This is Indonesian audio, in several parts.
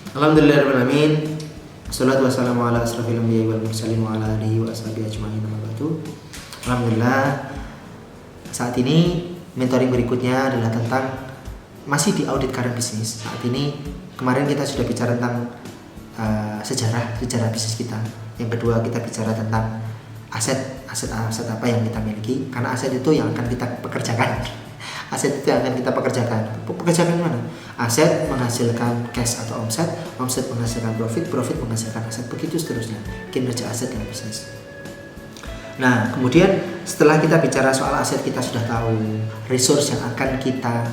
Alhamdulillahirrahmanirrahim. Assalatu wassalamu ala asrafil anbiya'i wal mursalin wa ala alihi wa ashabihi ajma'in amma ba'du. Alhamdulillah, saat ini mentoring berikutnya adalah tentang masih di audit current business. Saat ini kemarin kita sudah bicara tentang sejarah bisnis kita. Yang kedua kita bicara tentang aset apa yang kita miliki, karena aset itu yang akan kita pekerjakan. Aset itu yang akan kita pekerjakan mana? Aset menghasilkan cash atau omset menghasilkan profit menghasilkan aset, begitu seterusnya kinerja aset dalam bisnis. Nah, kemudian setelah kita bicara soal aset, kita sudah tahu resource yang akan kita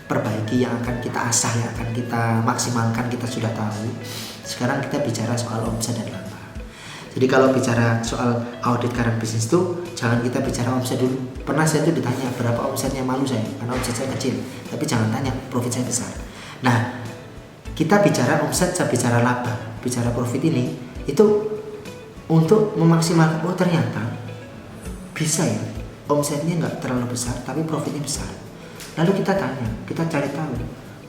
perbaiki, yang akan kita asah, yang akan kita maksimalkan, kita sudah tahu. Sekarang kita bicara soal omset dan laba. Jadi kalau bicara soal audit current business itu jangan kita bicara omset dulu. Pernah saya itu ditanya berapa omsetnya, malu saya karena omset saya kecil. Tapi jangan tanya profit saya besar. Nah, kita bicara omset, saya bicara laba, bicara profit ini itu untuk memaksimalkan. Oh ternyata bisa ya, omsetnya nggak terlalu besar tapi profitnya besar. Lalu kita tanya, kita cari tahu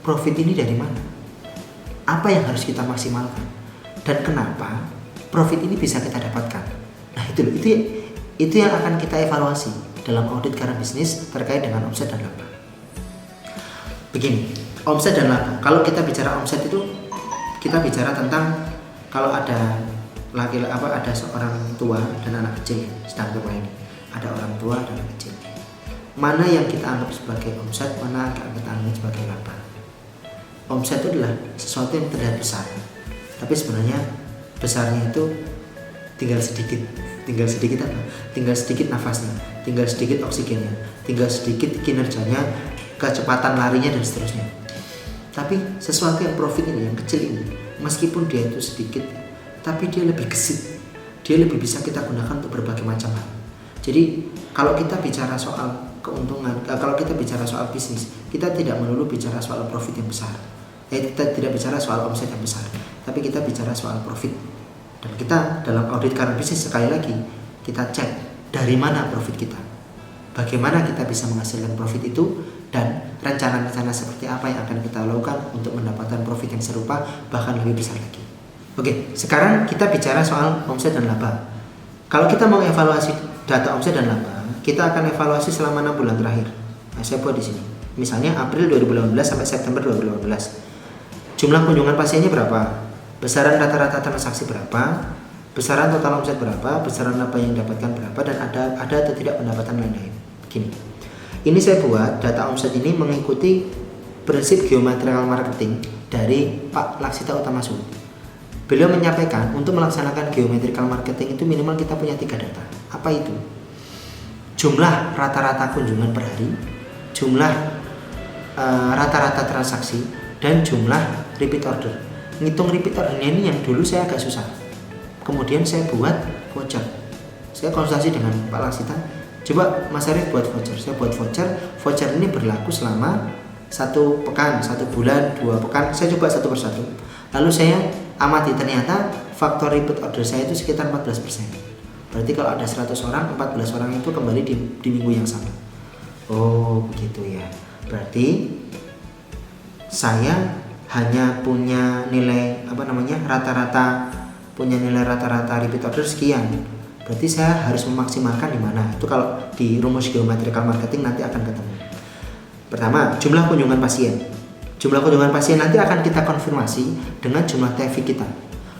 profit ini dari mana, apa yang harus kita maksimalkan, dan kenapa profit ini bisa kita dapatkan. Nah itu yang akan kita evaluasi dalam audit current business terkait dengan omset dan laba. Begini, omset dan laba. Kalau kita bicara omset itu kita bicara tentang kalau ada ada seorang tua dan anak kecil sedang bermain. Ada orang tua dan anak kecil. Mana yang kita anggap sebagai omset, mana yang kita anggap sebagai laba? Omset itu adalah sesuatu yang terlihat besar, tapi sebenarnya besarnya itu tinggal sedikit apa? Tinggal sedikit nafasnya, tinggal sedikit oksigennya, tinggal sedikit kinerjanya, kecepatan larinya dan seterusnya. Tapi sesuatu yang profit ini, yang kecil ini, meskipun dia itu sedikit, tapi dia lebih gesit, dia lebih bisa kita gunakan untuk berbagai macam hal. Jadi kalau kita bicara soal keuntungan, kalau kita bicara soal bisnis, kita tidak melulu bicara soal profit yang besar. Kita tidak bicara soal omset yang besar, tapi kita bicara soal profit. Dan kita dalam audit current business sekali lagi kita cek dari mana profit kita, bagaimana kita bisa menghasilkan profit itu, dan rencana-rencana seperti apa yang akan kita lakukan untuk mendapatkan profit yang serupa bahkan lebih besar lagi. Oke, sekarang kita bicara soal omset dan laba. Kalau kita mau evaluasi data omset dan laba, kita akan evaluasi selama 6 bulan terakhir. Nah, saya buat di sini. Misalnya April 2018 sampai September 2018. Jumlah kunjungan pasiennya berapa? Besaran rata-rata transaksi berapa? Besaran total omset berapa? Besaran laba yang didapatkan berapa? Dan ada atau tidak pendapatan lain-lain. Begini. Ini saya buat data omset ini mengikuti prinsip geometrical marketing dari Pak Laksita Utamasu. Beliau menyampaikan untuk melaksanakan geometrical marketing itu minimal kita punya 3 data. Apa itu? Jumlah rata-rata kunjungan per hari, jumlah rata-rata transaksi, dan jumlah repeat order. Ngitung repeat ordernya ini yang dulu saya agak susah. Kemudian saya buat voucher. Saya konsultasi dengan Pak Laksita. Coba Mas Arif buat voucher. Saya buat voucher. Voucher ini berlaku selama 1 pekan, 1 bulan, 2 pekan. Saya coba satu persatu. Lalu saya amati, ternyata faktor repeat order saya itu sekitar 14%. Berarti kalau ada 100 orang, 14 orang itu kembali di minggu yang sama. Oh begitu ya. Berarti saya hanya punya nilai rata-rata repeat order sekian. Berarti saya harus memaksimalkan di mana? Itu kalau di rumus geometrical marketing nanti akan ketemu. Pertama, jumlah kunjungan pasien. Jumlah kunjungan pasien nanti akan kita konfirmasi dengan jumlah traffic kita.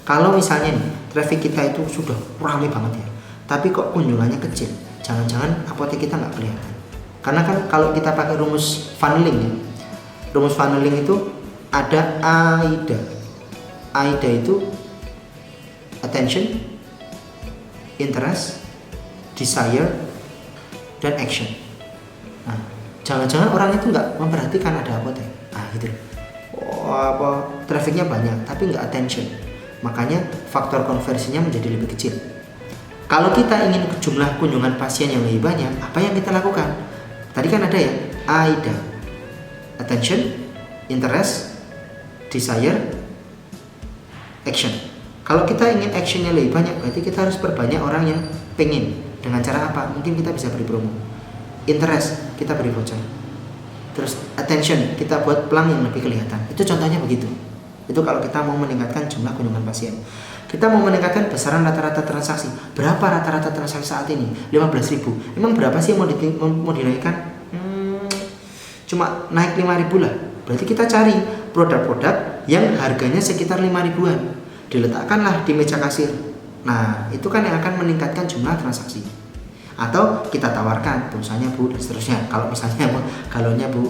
Kalau misalnya nih, traffic kita itu sudah ramai banget ya, tapi kok kunjungannya kecil, jangan-jangan apotek kita nggak kelihatan. Karena kan kalau kita pakai rumus funneling ya, rumus funneling itu ada AIDA. AIDA itu attention, interest, desire, dan action. Nah, jangan-jangan orang itu nggak memperhatikan ada apotek. Nah gitu. Trafficnya banyak tapi nggak attention. Makanya faktor konversinya menjadi lebih kecil. Kalau kita ingin jumlah kunjungan pasien yang lebih banyak, apa yang kita lakukan? Tadi kan ada ya, AIDA, attention, interest, desire, action. Kalau kita ingin actionnya lebih banyak, berarti kita harus perbanyak orang yang pengen. Dengan cara apa? Mungkin kita bisa beri promo. Interest, kita beri voucher. Terus attention, kita buat pelang yang lebih kelihatan. Itu contohnya begitu. Itu kalau kita mau meningkatkan jumlah kunjungan pasien. Kita mau meningkatkan besaran rata-rata transaksi. Berapa rata-rata transaksi saat ini? 15.000. Emang berapa sih yang mau dinaikkan? Cuma naik 5.000 lah. Berarti kita cari produk-produk yang harganya sekitar 5.000-an. Diletakkanlah di meja kasir. Nah, itu kan yang akan meningkatkan jumlah transaksi. Atau kita tawarkan pulsanya Bu dan seterusnya. Kalau misalnya galonnya Bu,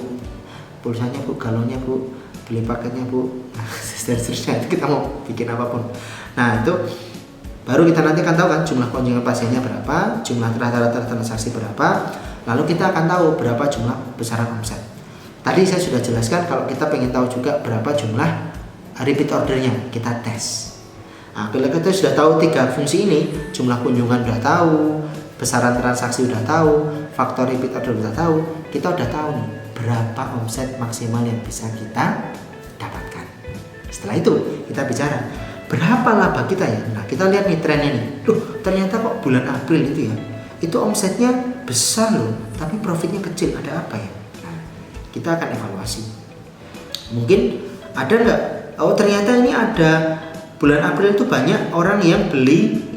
pulsanya Bu, galonnya Bu, beli paketnya Bu, nah, seterusnya. Itu kita mau bikin apapun. Nah, itu baru kita nanti akan tahu kan jumlah kunjungan pasiennya berapa, jumlah rata-rata transaksi berapa, lalu kita akan tahu berapa jumlah besaran omset. Tadi saya sudah jelaskan kalau kita pengen tahu juga berapa jumlah repeat ordernya, kita tes. Nah, kalau kita sudah tahu 3 fungsi ini, jumlah kunjungan udah tahu, besaran transaksi udah tahu, faktor repeat order udah tahu, kita udah tahu nih berapa omset maksimal yang bisa kita dapatkan. Setelah itu kita bicara berapa laba kita ya. Nah, kita lihat nih trennya nih. Loh, ternyata kok bulan April itu ya, itu omsetnya besar loh, tapi profitnya kecil. Ada apa ya? Nah, kita akan evaluasi. Mungkin ada nggak? Oh, ternyata ini ada bulan April itu banyak orang yang beli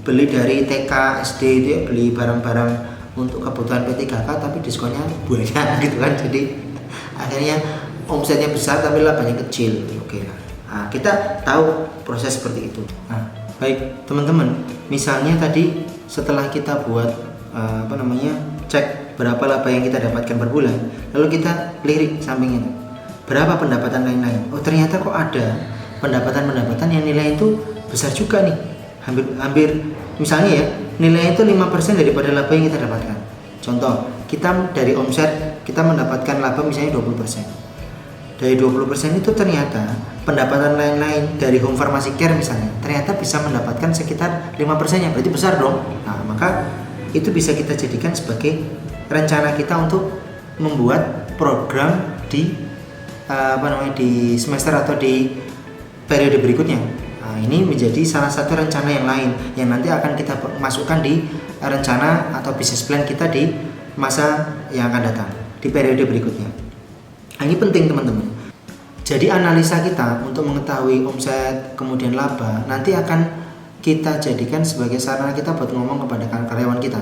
dari TK, SD itu ya, beli barang-barang untuk kebutuhan P3K tapi diskonnya banyak gitu kan. Jadi akhirnya omsetnya besar tapi labanya kecil. Oke lah. Nah, kita tahu proses seperti itu. Nah, baik teman-teman, misalnya tadi setelah kita buat cek berapa laba yang kita dapatkan per bulan, lalu kita lirik sampingnya berapa pendapatan lain-lain. Oh, ternyata kok ada pendapatan yang nilai itu besar juga nih, hampir misalnya ya nilai itu 5% daripada laba yang kita dapatkan. Contoh, kita dari omset kita mendapatkan laba misalnya 20%. Dari 20% itu ternyata pendapatan lain-lain dari home pharmacy care misalnya ternyata bisa mendapatkan sekitar 5%-nya, berarti besar dong. Nah, maka itu bisa kita jadikan sebagai rencana kita untuk membuat program di di semester atau di periode berikutnya. Nah, ini menjadi salah satu rencana yang lain yang nanti akan kita masukkan di rencana atau business plan kita di masa yang akan datang, di periode berikutnya. Nah, ini penting teman-teman. Jadi analisa kita untuk mengetahui omset kemudian laba nanti akan kita jadikan sebagai sarana kita buat ngomong kepada karyawan kita.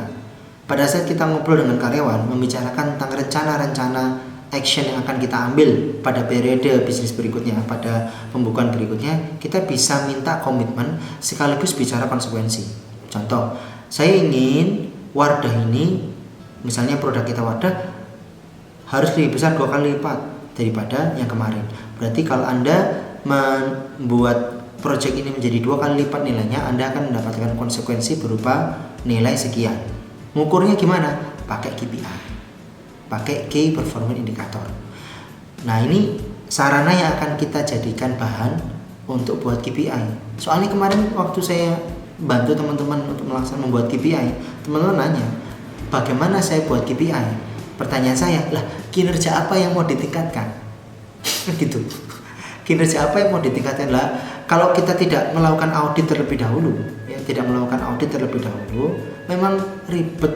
Pada saat kita ngobrol dengan karyawan membicarakan tentang rencana-rencana action yang akan kita ambil pada periode bisnis berikutnya, pada pembukaan berikutnya, kita bisa minta komitmen sekaligus bicara konsekuensi. Contoh, saya ingin Wardah ini, misalnya produk kita Wardah harus lebih besar 2 kali lipat daripada yang kemarin. Berarti kalau Anda membuat project ini menjadi 2 kali lipat nilainya, Anda akan mendapatkan konsekuensi berupa nilai sekian. Mengukurnya gimana? Pakai KPI, pakai Key Performance Indicator. Nah, ini sarana yang akan kita jadikan bahan untuk buat KPI. Soalnya kemarin waktu saya bantu teman-teman untuk membuat KPI, teman-teman nanya, bagaimana saya buat KPI? Pertanyaan saya, lah kinerja apa yang mau ditingkatkan? Gitu. Kinerja apa yang mau ditingkatkan? Lah, kalau kita tidak melakukan audit terlebih dahulu, memang ribet,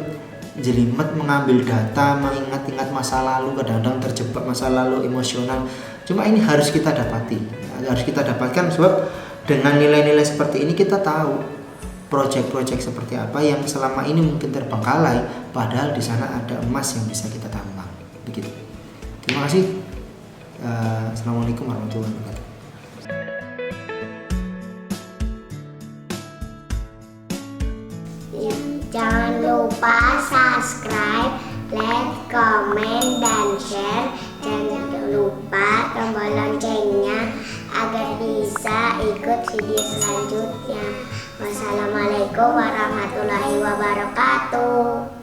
jelimet mengambil data, mengingat-ingat masa lalu, kadang-kadang terjebak masa lalu emosional. Cuma ini harus kita dapatkan sebab dengan nilai-nilai seperti ini kita tahu proyek-proyek seperti apa yang selama ini mungkin terbengkalai, padahal di sana ada emas yang bisa kita tambang. Begitu. Terima kasih. Assalamualaikum warahmatullahi wabarakatuh. Jangan lupa subscribe, like, comment, dan share. Jangan lupa tombol loncengnya agar bisa ikut video selanjutnya. Wassalamualaikum warahmatullahi wabarakatuh.